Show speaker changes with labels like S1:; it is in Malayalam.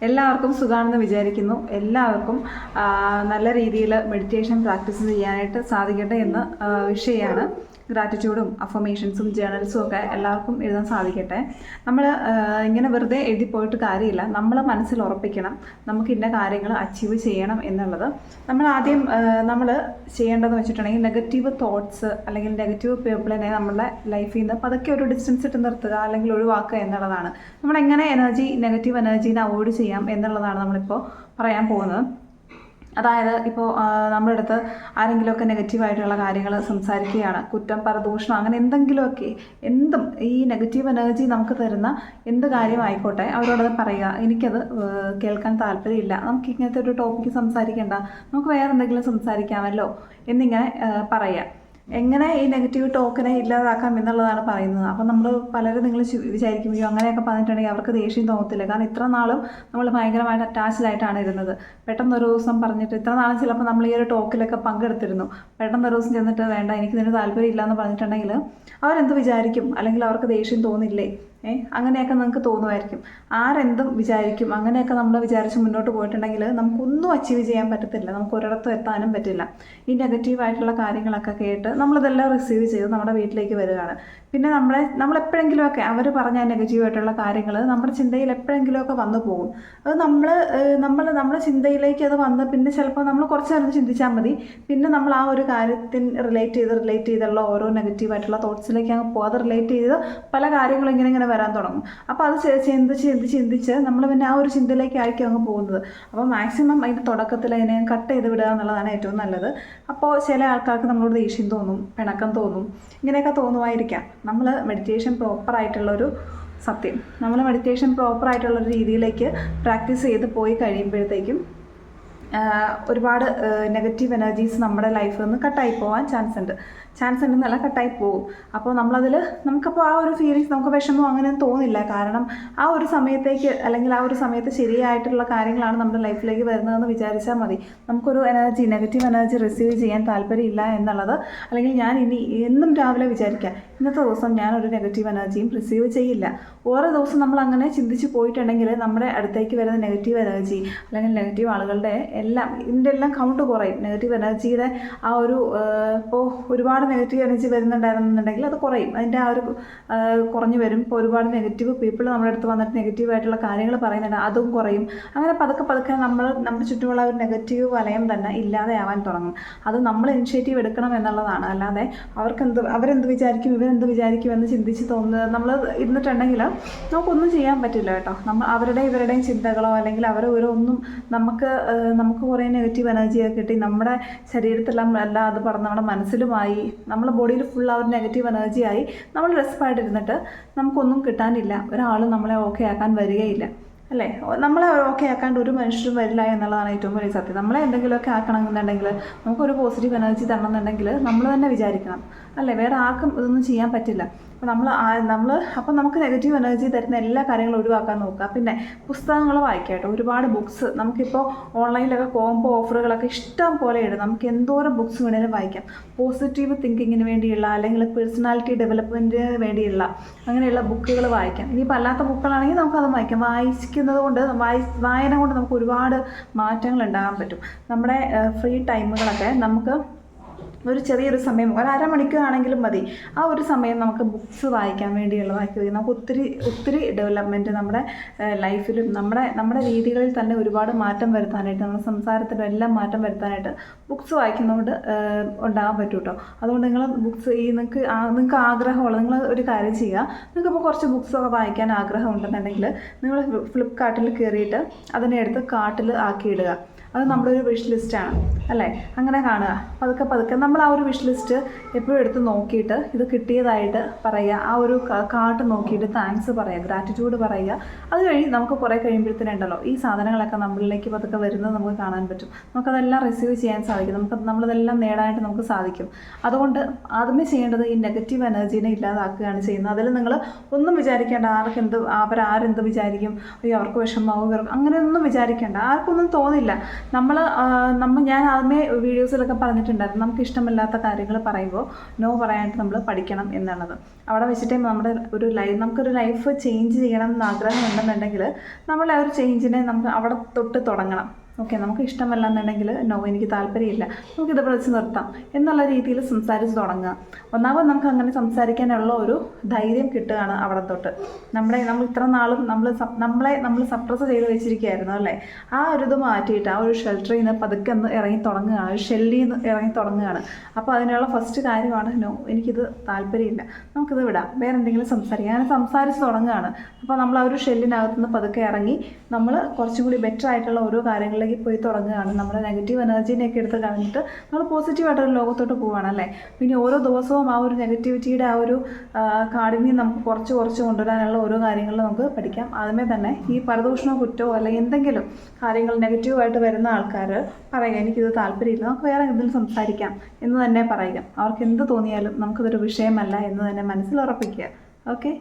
S1: എല്ലാവർക്കും സുഖമാണെന്ന് വിചാരിക്കുന്നു. എല്ലാവർക്കും നല്ല രീതിയിൽ മെഡിറ്റേഷൻ പ്രാക്ടീസ് ചെയ്യാനായിട്ട് സാധിക്കട്ടെ എന്ന് വിഷയമാണ്. ഗ്രാറ്റിറ്റ്യൂഡും അഫർമേഷൻസും ജേണൽസും ഒക്കെ എല്ലാവർക്കും എഴുതാൻ സാധിക്കട്ടെ. നമ്മൾ ഇങ്ങനെ വെറുതെ എഴുതി പോയിട്ട് കാര്യമില്ല. നമ്മൾ മനസ്സിൽ ഉറപ്പിക്കണം നമുക്ക് ഇന്ന കാര്യങ്ങൾ അച്ചീവ് ചെയ്യണം എന്നുള്ളത്. നമ്മൾ ആദ്യം നമ്മൾ ചെയ്യേണ്ടതെന്ന് വെച്ചിട്ടുണ്ടെങ്കിൽ നെഗറ്റീവ് തോട്ട്സ് അല്ലെങ്കിൽ നെഗറ്റീവ് പീപ്പിളിനെ നമ്മളുടെ ലൈഫിൽ നിന്ന് പതുക്കെ ഒരു ഡിസ്റ്റൻസ് ഇട്ട് നിർത്തുക അല്ലെങ്കിൽ ഒഴിവാക്കുക എന്നുള്ളതാണ്. നമ്മളെങ്ങനെ നെഗറ്റീവ് എനർജീനെ അവോയ്ഡ് ചെയ്യാം എന്നുള്ളതാണ് നമ്മളിപ്പോൾ പറയാൻ പോകുന്നത്. അതായത് ഇപ്പോൾ നമ്മുടെ അടുത്ത് ആരെങ്കിലുമൊക്കെ നെഗറ്റീവായിട്ടുള്ള കാര്യങ്ങൾ സംസാരിക്കുകയാണ്, കുറ്റം പരദൂഷണം അങ്ങനെ എന്തെങ്കിലുമൊക്കെ ഈ നെഗറ്റീവ് എനർജി നമുക്ക് തരുന്ന എന്ത് കാര്യമായിക്കോട്ടെ അവരോടത് പറയുക. എനിക്കത് കേൾക്കാൻ താല്പര്യമില്ല, നമുക്ക് ഇങ്ങനത്തെ ഒരു ടോപ്പിക്ക് സംസാരിക്കേണ്ട, നമുക്ക് വേറെ എന്തെങ്കിലും സംസാരിക്കാമല്ലോ എന്നിങ്ങനെ പറയുക. എങ്ങനെ ഈ നെഗറ്റീവ് ടോക്കിനെ ഇല്ലാതാക്കാം എന്നുള്ളതാണ് പറയുന്നത്. അപ്പം പലരും നിങ്ങൾ വിചാരിക്കുമ്പോൾ അങ്ങനെയൊക്കെ പറഞ്ഞിട്ടുണ്ടെങ്കിൽ അവർക്ക് ദേഷ്യം തോന്നത്തില്ല. കാരണം ഇത്ര നാളും നമ്മൾ ഭയങ്കരമായിട്ട് അറ്റാച്ച്ഡായിട്ടാണ് ഇരുന്നത്. പെട്ടെന്നൊരു ദിവസം പറഞ്ഞിട്ട് ഇത്ര നാളും ചിലപ്പോൾ നമ്മൾ ഈ ഒരു ടോക്കിലൊക്കെ പങ്കെടുത്തിരുന്നു. പെട്ടെന്നൊരു ദിവസം ചെന്നിട്ട് വേണ്ട എനിക്ക് ഇതിന് താല്പര്യമില്ല എന്ന് പറഞ്ഞിട്ടുണ്ടെങ്കിൽ അവരെന്ത് വിചാരിക്കും? അല്ലെങ്കിൽ അവർക്ക് ദേഷ്യം തോന്നില്ലേ? അങ്ങനെയൊക്കെ നിങ്ങൾക്ക് തോന്നുമായിരിക്കും. ആരെന്തും വിചാരിക്കും അങ്ങനെയൊക്കെ നമ്മൾ വിചാരിച്ച് മുന്നോട്ട് പോയിട്ടുണ്ടെങ്കിൽ നമുക്കൊന്നും അച്ചീവ് ചെയ്യാൻ പറ്റത്തില്ല, നമുക്ക് ഒരിടത്തും എത്താനും പറ്റില്ല. ഈ നെഗറ്റീവായിട്ടുള്ള കാര്യങ്ങളൊക്കെ കേട്ട് നമ്മളിതെല്ലാം റിസീവ് ചെയ്ത് നമ്മുടെ വീട്ടിലേക്ക് വരികയാണ്. പിന്നെ നമ്മളെപ്പോഴെങ്കിലുമൊക്കെ അവർ പറഞ്ഞ നെഗറ്റീവായിട്ടുള്ള കാര്യങ്ങൾ നമ്മുടെ ചിന്തയിൽ എപ്പോഴെങ്കിലുമൊക്കെ വന്നു പോകും. അത് നമ്മുടെ ചിന്തയിലേക്ക് അത് വന്ന് പിന്നെ ചിലപ്പോൾ നമ്മൾ കുറച്ച് നേരം ചിന്തിച്ചാൽ മതി. പിന്നെ നമ്മൾ ആ ഒരു കാര്യത്തിന് റിലേറ്റ് ചെയ്തുള്ള ഓരോ നെഗറ്റീവായിട്ടുള്ള തോട്ട്സിലേക്ക് അങ്ങ് പോകും. അത് റിലേറ്റ് ചെയ്ത് പല കാര്യങ്ങളും ഇങ്ങനെ വരാൻ തുടങ്ങും. അപ്പോൾ അത് ചിന്തിച്ച് നമ്മൾ പിന്നെ ആ ഒരു ചിന്തയിലേക്കായിരിക്കും അങ്ങ് പോകുന്നത്. അപ്പോൾ മാക്സിമം അതിൻ്റെ തുടക്കത്തിൽ അതിനെ കട്ട് ചെയ്ത് വിടുക എന്നുള്ളതാണ് ഏറ്റവും നല്ലത്. അപ്പോൾ ചില ആൾക്കാർക്ക് നമ്മളോട് ദേഷ്യം തോന്നും, പിണക്കം തോന്നും, ഇങ്ങനെയൊക്കെ തോന്നുമായിരിക്കാം. നമ്മൾ മെഡിറ്റേഷൻ പ്രോപ്പറായിട്ടുള്ളൊരു രീതിയിലേക്ക് പ്രാക്ടീസ് ചെയ്ത് പോയി കഴിയുമ്പോഴത്തേക്കും ഒരുപാട് നെഗറ്റീവ് എനർജീസ് നമ്മുടെ ലൈഫിൽ നിന്ന് കട്ടായി പോകാൻ ചാൻസ് ഉണ്ടെന്നല്ല കട്ടായി പോകും. അപ്പോൾ നമുക്കപ്പോൾ ആ ഒരു ഫീലിങ്സ് നമുക്ക് വിഷമോ അങ്ങനെയൊന്നും തോന്നില്ല. കാരണം ആ ഒരു സമയത്തേക്ക് അല്ലെങ്കിൽ ആ ഒരു സമയത്ത് ശരിയായിട്ടുള്ള കാര്യങ്ങളാണ് നമ്മുടെ ലൈഫിലേക്ക് വരുന്നതെന്ന് വിചാരിച്ചാൽ മതി. നമുക്കൊരു നെഗറ്റീവ് എനർജി റിസീവ് ചെയ്യാൻ താല്പര്യമില്ല എന്നുള്ളത്, അല്ലെങ്കിൽ ഞാൻ ഇനി എന്നും രാവിലെ വിചാരിക്കാം ഇന്നത്തെ ദിവസം ഞാനൊരു നെഗറ്റീവ് എനർജിയും റിസീവ് ചെയ്യില്ല. ഓരോ ദിവസം നമ്മൾ അങ്ങനെ ചിന്തിച്ച് പോയിട്ടുണ്ടെങ്കിൽ നമ്മുടെ അടുത്തേക്ക് വരുന്ന നെഗറ്റീവ് എനർജി അല്ലെങ്കിൽ നെഗറ്റീവ് ആളുകളുടെ ഇതിൻ്റെ എല്ലാം കൗണ്ട് കുറയും. നെഗറ്റീവ് എനർജിയുടെ ആ ഒരു ഇപ്പോൾ ഒരുപാട് നെഗറ്റീവ് എനർജി വരുന്നുണ്ടായിരുന്നുണ്ടെങ്കിൽ അത് കുറയും. അതിൻ്റെ ആ ഒരു കുറഞ്ഞു വരും. ഇപ്പോൾ ഒരുപാട് നെഗറ്റീവ് പീപ്പിൾ നമ്മുടെ അടുത്ത് വന്നിട്ട് നെഗറ്റീവായിട്ടുള്ള കാര്യങ്ങൾ പറയുന്നുണ്ട്, അതും കുറയും. അങ്ങനെ പതുക്കെ നമ്മുടെ ചുറ്റുമുള്ള ഒരു നെഗറ്റീവ് വലയം തന്നെ ഇല്ലാതെയാവാൻ തുടങ്ങും. അത് നമ്മൾ ഇനിഷ്യേറ്റീവ് എടുക്കണം എന്നുള്ളതാണ്. അല്ലാതെ അവരെന്ത് വിചാരിക്കും ഇവരെന്ത് വിചാരിക്കും എന്ന് ചിന്തിച്ച് നമ്മൾ ഇരുന്നിട്ടുണ്ടെങ്കിൽ നമുക്കൊന്നും ചെയ്യാൻ പറ്റില്ല കേട്ടോ. ഇവരുടെയും ചിന്തകളോ അല്ലെങ്കിൽ ഒന്നും നമുക്ക് കുറേ നെഗറ്റീവ് എനർജിയൊക്കെ കിട്ടി നമ്മുടെ ശരീരത്തിലെല്ലാം എല്ലാം അത് പറഞ്ഞ് നമ്മുടെ മനസ്സിലുമായി നമ്മുടെ ബോഡിയിൽ ഫുൾ ആ ഒരു നെഗറ്റീവ് എനർജിയായി നമ്മൾ റെസ്പായിട്ടിരുന്നിട്ട് നമുക്കൊന്നും കിട്ടാനില്ല. ഒരാളും നമ്മളെ ഓക്കെ ആക്കാൻ വരികയില്ല, അല്ലേ? നമ്മളെ ഓക്കെ ആക്കാണ്ട് ഒരു മനുഷ്യരും വരില്ല എന്നുള്ളതാണ് ഏറ്റവും വലിയ സത്യം. നമ്മളെ എന്തെങ്കിലുമൊക്കെ ആക്കണമെന്നുണ്ടെങ്കിൽ നമുക്കൊരു പോസിറ്റീവ് എനർജി തരണമെന്നുണ്ടെങ്കിൽ നമ്മൾ തന്നെ വിചാരിക്കണം, അല്ലേ? വേറെ ആർക്കും ഇതൊന്നും ചെയ്യാൻ പറ്റില്ല. അപ്പോൾ നമുക്ക് നെഗറ്റീവ് എനർജി തരുന്ന എല്ലാ കാര്യങ്ങളും ഒഴിവാക്കാൻ നോക്കുക. പിന്നെ പുസ്തകങ്ങൾ വായിക്കാം. ഒരുപാട് ബുക്സ് നമുക്കിപ്പോൾ ഓൺലൈനിലൊക്കെ കോംബോ ഓഫറുകളൊക്കെ ഇഷ്ടം പോലെ ഉണ്ട്. നമുക്ക് എന്തോരം ബുക്സ് വേണേലും വായിക്കാം. പോസിറ്റീവ് തിങ്കിങ്ങിന് വേണ്ടിയുള്ള അല്ലെങ്കിൽ പേഴ്സണാലിറ്റി ഡെവലപ്മെൻറ്റിന് വേണ്ടിയുള്ള അങ്ങനെയുള്ള ബുക്കുകൾ വായിക്കാം. ഇനിയിപ്പോൾ അല്ലാത്ത ബുക്കുകളാണെങ്കിൽ നമുക്കത് വായിക്കാം. വായന കൊണ്ട് നമുക്ക് ഒരുപാട് മാറ്റങ്ങൾ ഉണ്ടാകാൻ പറ്റും. നമ്മുടെ ഫ്രീ ടൈമുകളൊക്കെ നമുക്ക് ചെറിയൊരു സമയം, ഒരു അരമണിക്കൂറാണെങ്കിലും മതി, ആ ഒരു സമയം നമുക്ക് ബുക്സ് വായിക്കാൻ വേണ്ടിയുള്ളതാക്കി നമുക്ക് ഒത്തിരി ഡെവലപ്മെൻറ്റ് നമ്മുടെ ലൈഫിലും നമ്മുടെ രീതികളിൽ തന്നെ ഒരുപാട് മാറ്റം വരുത്താനായിട്ട്, നമ്മുടെ സംസാരത്തിലും എല്ലാം മാറ്റം വരുത്താനായിട്ട് ബുക്സ് വായിക്കുന്നതുകൊണ്ട് ഉണ്ടാകാൻ പറ്റും കേട്ടോ. അതുകൊണ്ട് നിങ്ങൾ ബുക്സ് നിങ്ങൾക്ക് ആഗ്രഹമുള്ള നിങ്ങൾ ഒരു കാര്യം ചെയ്യുക. നിങ്ങൾക്കിപ്പോൾ കുറച്ച് ബുക്സൊക്കെ വായിക്കാൻ ആഗ്രഹം ഉണ്ടെന്നുണ്ടെങ്കിൽ നിങ്ങൾ ഫ്ലിപ്കാർട്ടിൽ കയറിയിട്ട് അതിനെ എടുത്ത് കാർട്ടിൽ ആക്കിയിടുക. അത് നമ്മുടെ ഒരു വിഷ് ലിസ്റ്റാണ്, അല്ലേ? അങ്ങനെ കാണുക. പതുക്കെ നമ്മൾ ആ ഒരു വിഷ് ലിസ്റ്റ് എപ്പോഴും എടുത്ത് നോക്കിയിട്ട് ഇത് കിട്ടിയതായിട്ട് പറയുക. ആ ഒരു കാർട്ട് നോക്കിയിട്ട് താങ്ക്സ് പറയുക, ഗ്രാറ്റിറ്റ്യൂഡ് പറയുക. അത് കഴിഞ്ഞ് നമുക്ക് കുറേ കഴിയുമ്പോഴത്തേനുണ്ടല്ലോ ഈ സാധനങ്ങളൊക്കെ നമ്മളിലേക്ക് പതുക്കെ വരുന്നത് നമുക്ക് കാണാൻ പറ്റും. നമുക്കതെല്ലാം റിസീവ് ചെയ്യാൻ സാധിക്കും. നമ്മളതെല്ലാം നേടാനായിട്ട് നമുക്ക് സാധിക്കും. അതുകൊണ്ട് ആദ്യമേ ചെയ്യേണ്ടത് ഈ നെഗറ്റീവ് എനർജീനെ ഇല്ലാതാക്കുകയാണ് ചെയ്യുന്നത്. അതിൽ നിങ്ങൾ ഒന്നും വിചാരിക്കേണ്ട, അവരാരെന്ത് വിചാരിക്കും, അവർക്ക് വിഷമമാവും, അങ്ങനെയൊന്നും വിചാരിക്കേണ്ട. ആർക്കൊന്നും തോന്നില്ല. ഞാൻ ആദ്യമേ വീഡിയോസിലൊക്കെ പറഞ്ഞിട്ടുണ്ടായിരുന്നു, നമുക്ക് ഇഷ്ടമില്ലാത്ത കാര്യങ്ങൾ പറയുമ്പോൾ നോ പറയാനായിട്ട് നമ്മൾ പഠിക്കണം എന്നുള്ളത്. അവിടെ വെച്ചിട്ടേ നമുക്കൊരു ലൈഫ് ചേഞ്ച് ചെയ്യണം എന്ന് ആഗ്രഹം ഉണ്ടെന്നുണ്ടെങ്കിൽ നമ്മൾ ആ ഒരു ചേഞ്ചിനെ നമുക്ക് അവിടെ തൊട്ട് തുടങ്ങണം. ഓക്കെ, നമുക്ക് ഇഷ്ടമല്ല എന്നുണ്ടെങ്കിൽ നോ, എനിക്ക് താല്പര്യമില്ല, നമുക്കിത് വെച്ച് നിർത്താം എന്നുള്ള രീതിയിൽ സംസാരിച്ച് തുടങ്ങുക. ഒന്നാമത് നമുക്ക് അങ്ങനെ സംസാരിക്കാനുള്ള ഒരു ധൈര്യം കിട്ടുകയാണ് അവിടെ തൊട്ട്. നമ്മൾ ഇത്ര നാളും നമ്മൾ സപ്രസ് ചെയ്ത് വെച്ചിരിക്കുകയായിരുന്നു അല്ലേ, ആ ഒരു ഇത് മാറ്റിയിട്ട് ആ ഒരു ഷെൽട്ടറിൽ നിന്ന് പതുക്കെ ഒന്ന് ഇറങ്ങി തുടങ്ങുകയാണ്, ഒരു ഷെല്ലിൽ നിന്ന് ഇറങ്ങി തുടങ്ങുകയാണ്. അപ്പോൾ അതിനുള്ള ഫസ്റ്റ് കാര്യമാണ് നോ, എനിക്കിത് താല്പര്യമില്ല, നമുക്കിത് വിടാം, വേറെ എന്തെങ്കിലും സംസാരിക്കാം, അങ്ങനെ സംസാരിച്ച് തുടങ്ങുകയാണ്. അപ്പോൾ നമ്മൾ ആ ഒരു ഷെല്ലിനകത്തുനിന്ന് പതുക്കെ ഇറങ്ങി നമ്മൾ കുറച്ചും കൂടി ബെറ്റർ ആയിട്ടുള്ള ഓരോ കാര്യങ്ങളിലേക്ക് പോയി തുടങ്ങുകയാണ്. നമ്മുടെ നെഗറ്റീവ് എനർജീനെയൊക്കെ എടുത്ത് കളഞ്ഞിട്ട് നമ്മൾ പോസിറ്റീവായിട്ടൊരു ലോകത്തോട്ട് പോവുകയാണ് അല്ലേ. പിന്നെ ഓരോ ദിവസവും ആ ഒരു നെഗറ്റിവിറ്റിയുടെ ആ ഒരു കാഠിന്യം നമുക്ക് കുറച്ച് കൊണ്ടുവരാനുള്ള ഓരോ കാര്യങ്ങൾ നമുക്ക് പഠിക്കാം. ആദ്യമേ തന്നെ ഈ പരദൂഷണമോ കുറ്റമോ അല്ലെങ്കിൽ എന്തെങ്കിലും കാര്യങ്ങൾ നെഗറ്റീവായിട്ട് വരുന്ന ആൾക്കാർ പറയുക, എനിക്കിത് താല്പര്യമില്ല, നമുക്ക് വേറെ എന്തെങ്കിലും സംസാരിക്കാം എന്ന് തന്നെ പറയുക. അവർക്ക് എന്ത് തോന്നിയാലും നമുക്കതൊരു വിഷയമല്ല എന്ന് തന്നെ മനസ്സിൽ ഉറപ്പിക്കുക. ഓക്കെ.